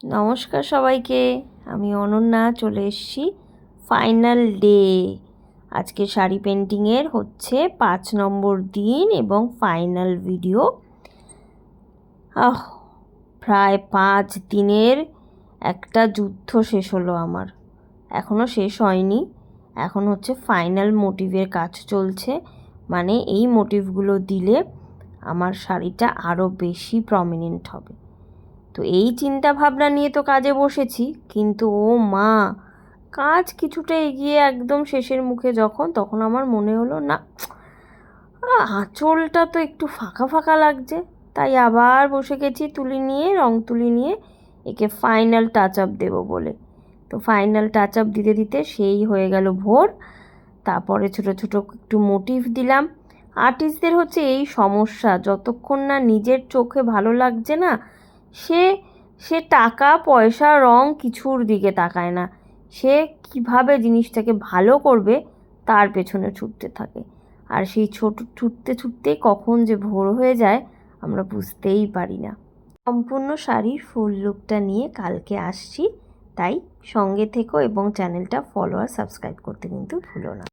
নমস্কার সবাইকে, আমি অনন্যা চলে এসেছি ফাইনাল ডে। আজকে শাড়ি পেন্টিংয়ের হচ্ছে 5 নম্বর দিন এবং ফাইনাল ভিডিও। প্রায় 5 দিনের একটা যুদ্ধ শেষ হলো আমার। এখনও শেষ হয়নি, এখন হচ্ছে ফাইনাল মোটিভের কাজ চলছে। মানে এই মোটিভগুলো দিলে আমার শাড়িটা আরও বেশি প্রমিনেন্ট হবে। তো এই চিন্তা ভাবনা নিয়ে তো কাজে বসেছি, কিন্তু ও মা, কাজ কিছুটা এগিয়ে একদম শেষের মুখে তখন আমার মনে হলো না, আঁচলটা তো একটু ফাঁকা ফাঁকা লাগছে। তাই আবার বসে গেছি রং তুলি নিয়ে একে ফাইনাল টাচ আপ দেবো বলে। তো ফাইনাল টাচ আপ দিতে দিতে সেই হয়ে গেল ভোর। তারপরে ছোট ছোট একটু মোটিভ দিলাম। আর্টিস্টদের হচ্ছে এই সমস্যা, যতক্ষণ না নিজের চোখে ভালো লাগছে না, সে সে টাকা পয়সা রং কিছুর দিকে তাকায় না। সে কিভাবে জিনিসটাকে ভালো করবে তার পেছনে ছুটতে থাকে। আর সেই ছুটতে ছুটতে কখন যে ভোর হয়ে যায় আমরা বুঝতেই পারি না। সম্পূর্ণ শাড়ির ফুল লুকটা নিয়ে কালকে আসছি, তাই সঙ্গে থেকো এবং চ্যানেলটা ফলো আর সাবস্ক্রাইব করতে কিন্তু ভুলো না।